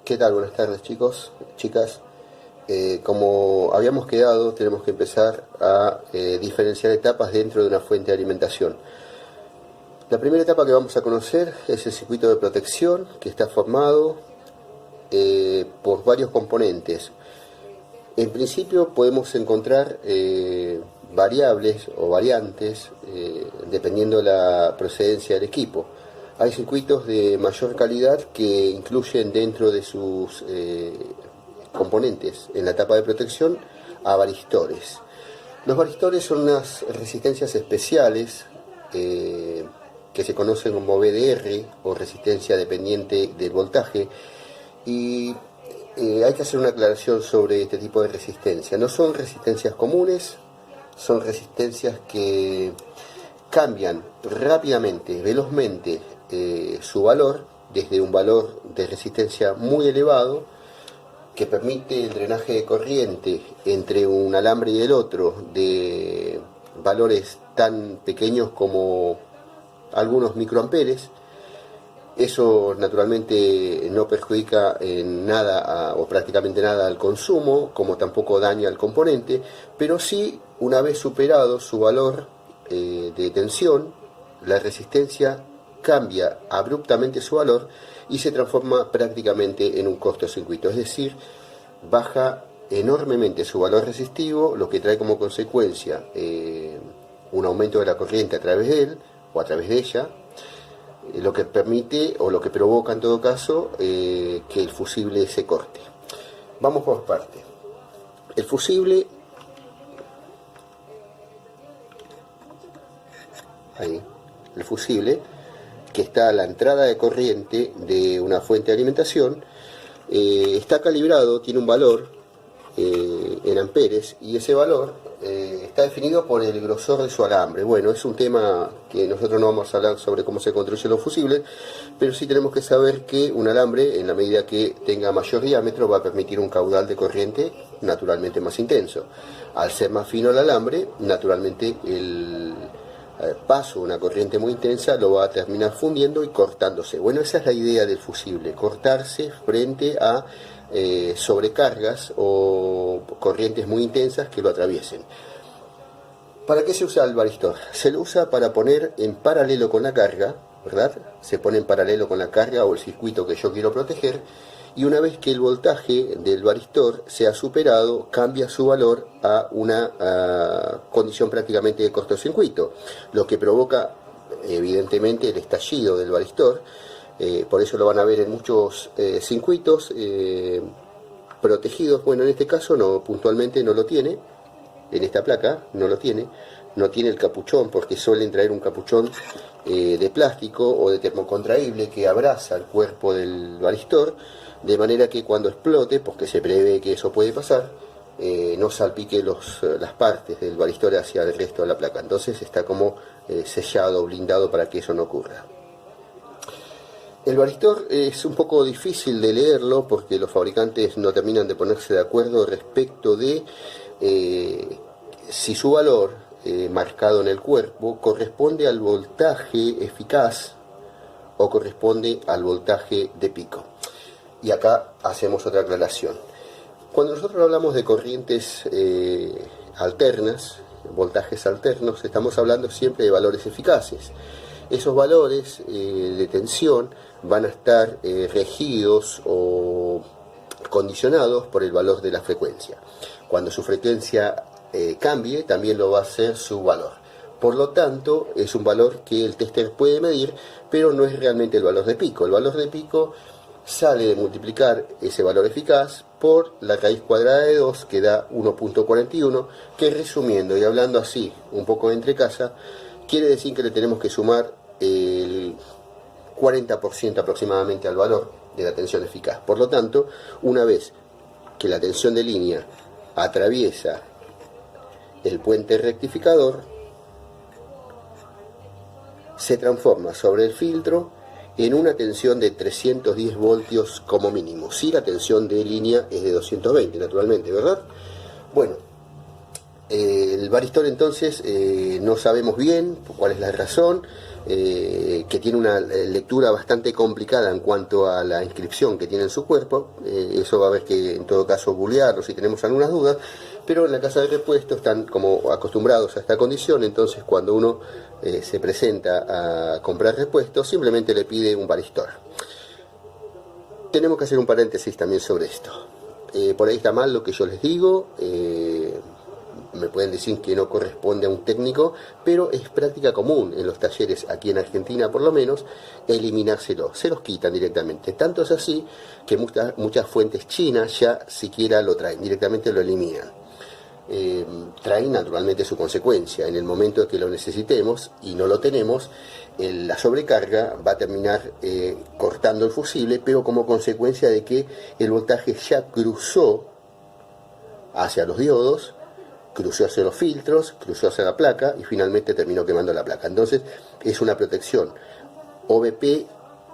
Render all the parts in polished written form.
¿Qué tal? Buenas tardes, chicos, chicas. Como habíamos quedado, tenemos que empezar a diferenciar etapas dentro de una fuente de alimentación. La primera etapa que vamos a conocer es el circuito de protección, que está formado por varios componentes. En principio podemos encontrar variables o variantes dependiendo de la procedencia del equipo. Hay circuitos de mayor calidad que incluyen dentro de sus componentes en la etapa de protección a varistores. Los varistores son unas resistencias especiales que se conocen como VDR o resistencia dependiente del voltaje, y hay que hacer una aclaración sobre este tipo de resistencia. No son resistencias comunes, son resistencias que cambian rápidamente, velozmente su valor, desde un valor de resistencia muy elevado que permite el drenaje de corriente entre un alambre y el otro de valores tan pequeños como algunos microamperes. Eso naturalmente no perjudica en nada o prácticamente nada al consumo, como tampoco daña al componente, pero sí, una vez superado su valor de tensión, la resistencia cambia abruptamente su valor y se transforma prácticamente en un cortocircuito, es decir, baja enormemente su valor resistivo, lo que trae como consecuencia un aumento de la corriente a través de él o a través de ella, lo que permite o lo que provoca en todo caso que el fusible se corte. Vamos por parte. El fusible, ahí, el fusible que está a la entrada de corriente de una fuente de alimentación, está calibrado, tiene un valor en amperes, y ese valor está definido por el grosor de su alambre. Bueno, es un tema que nosotros no vamos a hablar sobre cómo se construyen los fusibles, pero sí tenemos que saber que un alambre, en la medida que tenga mayor diámetro, va a permitir un caudal de corriente naturalmente más intenso. Al ser más fino el alambre, naturalmente el paso de una corriente muy intensa lo va a terminar fundiendo y cortándose. Bueno, esa es la idea del fusible, cortarse frente a sobrecargas o corrientes muy intensas que lo atraviesen. ¿Para qué se usa el varistor? Se lo usa para poner en paralelo con la carga, ¿verdad? Se pone en paralelo con la carga o el circuito que yo quiero proteger, y una vez que el voltaje del varistor sea superado, cambia su valor a una condición prácticamente de cortocircuito, lo que provoca evidentemente el estallido del varistor. Por eso lo van a ver en muchos circuitos protegidos. Bueno, en este caso no, puntualmente no lo tiene, en esta placa no lo tiene, no tiene el capuchón, porque suelen traer un capuchón de plástico o de termocontraíble que abraza el cuerpo del varistor, de manera que cuando explote, porque se prevé que eso puede pasar, no salpique las partes del varistor hacia el resto de la placa. Entonces está como sellado, blindado para que eso no ocurra. El varistor es un poco difícil de leerlo porque los fabricantes no terminan de ponerse de acuerdo respecto de si su valor marcado en el cuerpo corresponde al voltaje eficaz o corresponde al voltaje de pico. Y acá hacemos otra aclaración. Cuando nosotros hablamos de corrientes alternas, voltajes alternos, estamos hablando siempre de valores eficaces. Esos valores de tensión van a estar regidos o condicionados por el valor de la frecuencia. Cuando su frecuencia cambie, también lo va a hacer su valor. Por lo tanto, es un valor que el tester puede medir, pero no es realmente el valor de pico. El valor de pico sale de multiplicar ese valor eficaz por la raíz cuadrada de 2, que da 1.41, que, resumiendo y hablando así un poco de entre casa, quiere decir que le tenemos que sumar el 40% aproximadamente al valor de la tensión eficaz. Por lo tanto, una vez que la tensión de línea atraviesa el puente rectificador, se transforma sobre el filtro en una tensión de 310 voltios como mínimo. Si la tensión de línea es de 220, naturalmente, ¿verdad? Bueno, el varistor entonces no sabemos bien cuál es la razón, que tiene una lectura bastante complicada en cuanto a la inscripción que tiene en su cuerpo. Eso va a haber que en todo caso googlearlo si tenemos algunas dudas, pero en la casa de repuesto están como acostumbrados a esta condición. Entonces cuando uno se presenta a comprar repuestos, simplemente le pide un varistor. Tenemos que hacer un paréntesis también sobre esto. Por ahí está mal lo que yo les digo, me pueden decir que no corresponde a un técnico, pero es práctica común en los talleres, aquí en Argentina por lo menos, eliminárselo, se los quitan directamente. Tanto es así que muchas fuentes chinas ya siquiera lo traen, directamente lo eliminan. Traen naturalmente su consecuencia. En el momento que lo necesitemos y no lo tenemos, la sobrecarga va a terminar cortando el fusible, pero como consecuencia de que el voltaje ya cruzó hacia los diodos, cruzó hacia los filtros, cruzó hacia la placa y finalmente terminó quemando la placa. Entonces es una protección OVP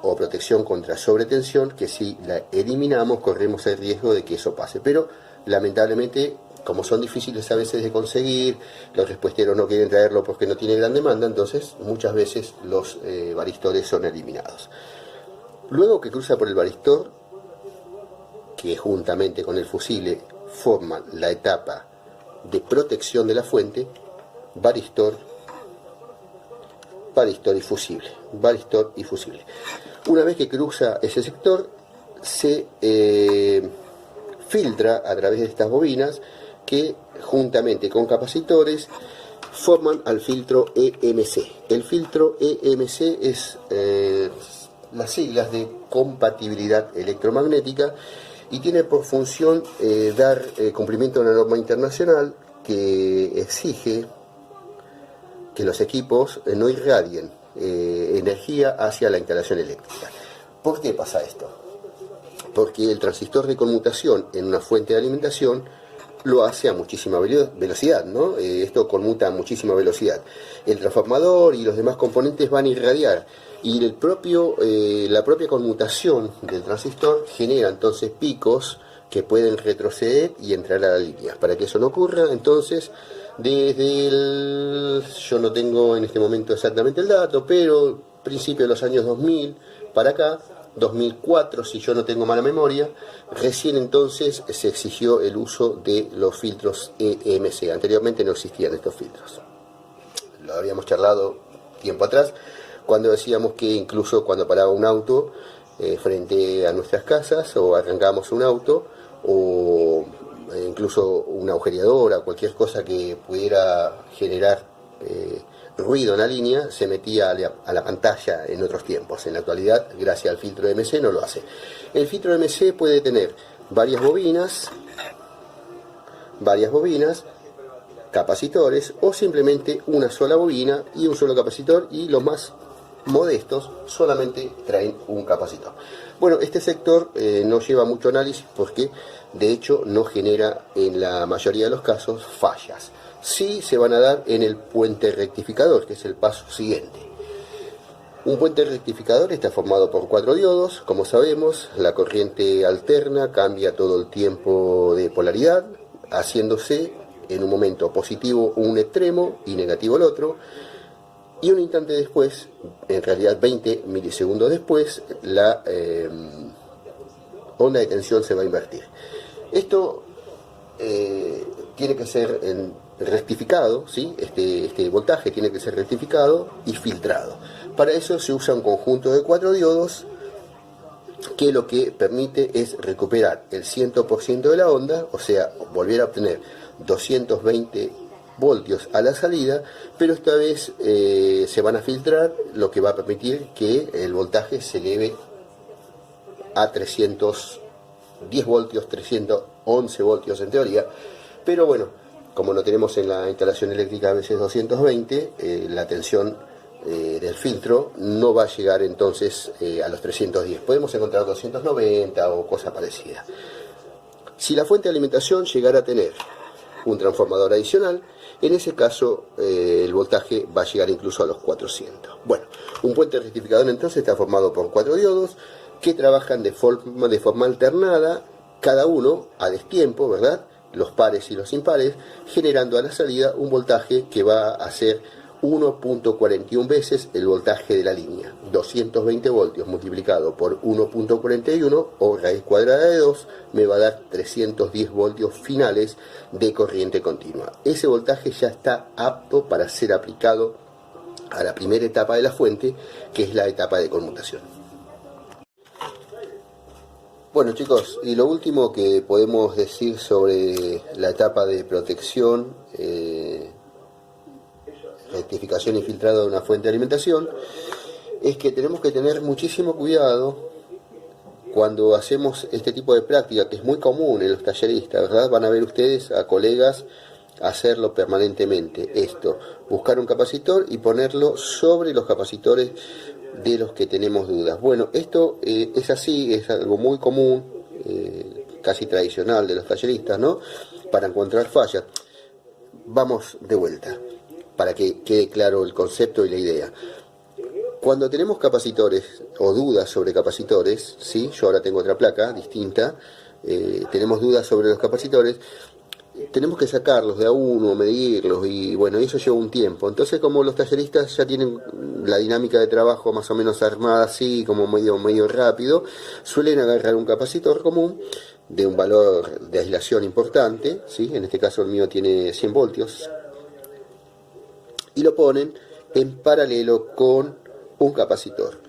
o protección contra sobretensión que si la eliminamos corremos el riesgo de que eso pase. Pero lamentablemente, como son difíciles a veces de conseguir, los repuesteros no quieren traerlo porque no tiene gran demanda, entonces muchas veces los varistores son eliminados. Luego que cruza por el varistor, que juntamente con el fusible forman la etapa de protección de la fuente, varistor y fusible, varistor y fusible. Una vez que cruza ese sector, se filtra a través de estas bobinas que juntamente con capacitores forman al filtro EMC. El filtro EMC es las siglas de compatibilidad electromagnética y tiene por función dar cumplimiento a una norma internacional que exige que los equipos no irradien energía hacia la instalación eléctrica. ¿Por qué pasa esto? Porque el transistor de conmutación en una fuente de alimentación lo hace a muchísima velocidad, ¿no? Esto conmuta a muchísima velocidad. El transformador y los demás componentes van a irradiar y la propia conmutación del transistor genera entonces picos que pueden retroceder y entrar a la línea. Para que eso no ocurra, entonces, yo no tengo en este momento exactamente el dato, pero principio de los años 2000 para acá, 2004, si yo no tengo mala memoria, recién entonces se exigió el uso de los filtros EMC. Anteriormente no existían estos filtros. Lo habíamos charlado tiempo atrás, cuando decíamos que incluso cuando paraba un auto frente a nuestras casas, o arrancábamos un auto, o incluso una agujereadora, cualquier cosa que pudiera generar ruido en la línea, se metía a la pantalla en otros tiempos. En la actualidad, gracias al filtro EMC, no lo hace. El filtro EMC puede tener varias bobinas, capacitores, o simplemente una sola bobina y un solo capacitor, y los más modestos solamente traen un capacitor. Bueno, este sector no lleva mucho análisis porque de hecho no genera en la mayoría de los casos fallas. Sí se van a dar en el puente rectificador, que es el paso siguiente. Un puente rectificador está formado por 4 diodos. Como sabemos, la corriente alterna cambia todo el tiempo de polaridad, haciéndose en un momento positivo un extremo y negativo el otro. Y un instante después, en realidad 20 milisegundos después, la onda de tensión se va a invertir. Esto tiene que ser rectificado, ¿sí? Este voltaje tiene que ser rectificado y filtrado. Para eso se usa un conjunto de 4 diodos que lo que permite es recuperar el 100% de la onda, o sea, volver a obtener 220 voltios a la salida, pero esta vez se van a filtrar, lo que va a permitir que el voltaje se eleve a 310 voltios, 311 voltios en teoría, pero bueno, como no tenemos en la instalación eléctrica a veces 220, la tensión del filtro no va a llegar entonces a los 310, podemos encontrar 290 o cosa parecida. Si la fuente de alimentación llegara a tener un transformador adicional, en ese caso el voltaje va a llegar incluso a los 400. Bueno, un puente rectificador entonces está formado por 4 diodos que trabajan de forma alternada, cada uno a destiempo, ¿verdad? Los pares y los impares, generando a la salida un voltaje que va a ser 1.41 veces el voltaje de la línea. 220 voltios multiplicado por 1.41 o raíz cuadrada de 2 me va a dar 310 voltios finales de corriente continua. Ese voltaje ya está apto para ser aplicado a la primera etapa de la fuente, que es la etapa de conmutación. Bueno, chicos, y lo último que podemos decir sobre la etapa de protección, rectificación y filtrado de una fuente de alimentación, es que tenemos que tener muchísimo cuidado cuando hacemos este tipo de práctica, que es muy común en los talleristas, ¿verdad? Van a ver ustedes a colegas hacerlo permanentemente, esto, buscar un capacitor y ponerlo sobre los capacitores de los que tenemos dudas. Bueno, esto es así, es algo muy común, casi tradicional de los talleristas, ¿no? Para encontrar fallas. Vamos de vuelta, para que quede claro el concepto y la idea. Cuando tenemos capacitores o dudas sobre capacitores, ¿sí? Yo ahora tengo otra placa distinta, tenemos dudas sobre los capacitores, tenemos que sacarlos de a uno, medirlos, y bueno, eso lleva un tiempo. Entonces, como los talleristas ya tienen la dinámica de trabajo más o menos armada así, como medio rápido, suelen agarrar un capacitor común de un valor de aislación importante, ¿sí? En este caso el mío tiene 100 voltios, y lo ponen en paralelo con un capacitor,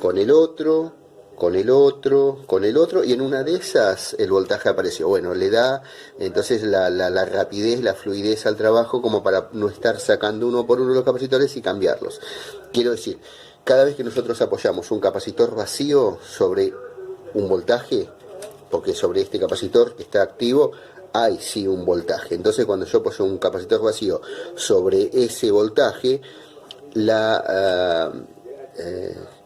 con el otro, con el otro, con el otro, y en una de esas el voltaje apareció. Bueno, le da entonces la rapidez, la fluidez al trabajo, como para no estar sacando uno por uno los capacitores y cambiarlos. Quiero decir, cada vez que nosotros apoyamos un capacitor vacío sobre un voltaje, porque sobre este capacitor que está activo hay sí un voltaje, entonces cuando yo apoyo un capacitor vacío sobre ese voltaje, la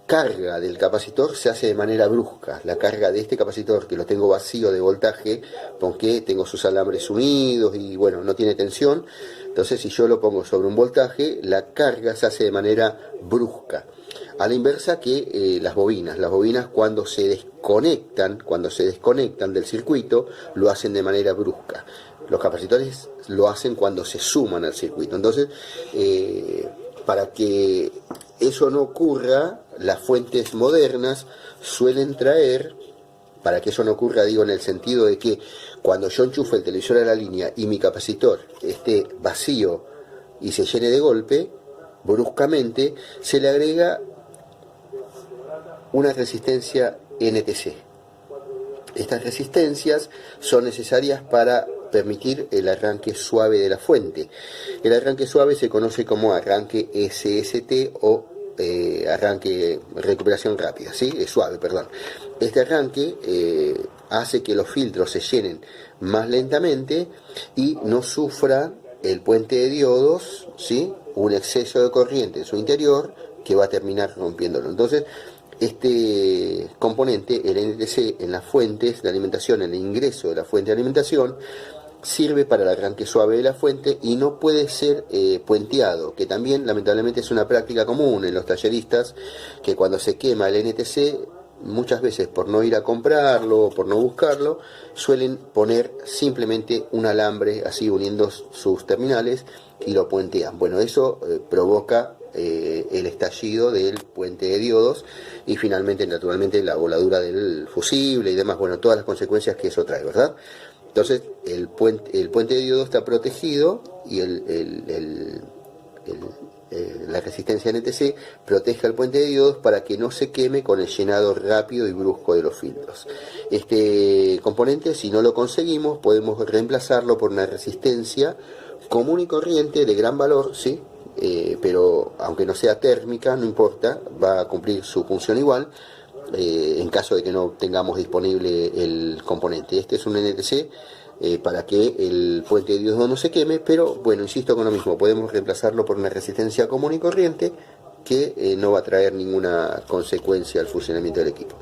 carga del capacitor se hace de manera brusca. La carga de este capacitor, que lo tengo vacío de voltaje, porque tengo sus alambres unidos y bueno, no tiene tensión, entonces si yo lo pongo sobre un voltaje, la carga se hace de manera brusca. A la inversa que las bobinas cuando se desconectan del circuito, lo hacen de manera brusca. Los capacitores lo hacen cuando se suman al circuito. Entonces, para que eso no ocurra, las fuentes modernas suelen traer, para que eso no ocurra, digo, en el sentido de que cuando yo enchufo el televisor a la línea y mi capacitor esté vacío y se llene de golpe, bruscamente se le agrega una resistencia NTC. Estas resistencias son necesarias para permitir el arranque suave de la fuente. El arranque suave se conoce como arranque SST o arranque recuperación rápida, ¿sí? Es suave, perdón. Este arranque hace que los filtros se llenen más lentamente y no sufra el puente de diodos, ¿sí? Un exceso de corriente en su interior que va a terminar rompiéndolo. Entonces, este componente, el NTC, en las fuentes de alimentación, en el ingreso de la fuente de alimentación, sirve para el arranque suave de la fuente y no puede ser puenteado, que también lamentablemente es una práctica común en los talleristas, que cuando se quema el NTC, muchas veces por no ir a comprarlo o por no buscarlo, suelen poner simplemente un alambre así uniendo sus terminales y lo puentean. Bueno, eso provoca el estallido del puente de diodos y finalmente, naturalmente, la voladura del fusible y demás, bueno, todas las consecuencias que eso trae, ¿verdad? Entonces, el puente de diodo está protegido y la resistencia NTC protege al puente de diodos para que no se queme con el llenado rápido y brusco de los filtros. Este componente, si no lo conseguimos, podemos reemplazarlo por una resistencia común y corriente de gran valor, ¿sí? Pero aunque no sea térmica, no importa, va a cumplir su función igual, en caso de que no tengamos disponible el componente. Este es un NTC para que el puente de diodo no se queme, pero bueno, insisto con lo mismo, podemos reemplazarlo por una resistencia común y corriente que no va a traer ninguna consecuencia al funcionamiento del equipo.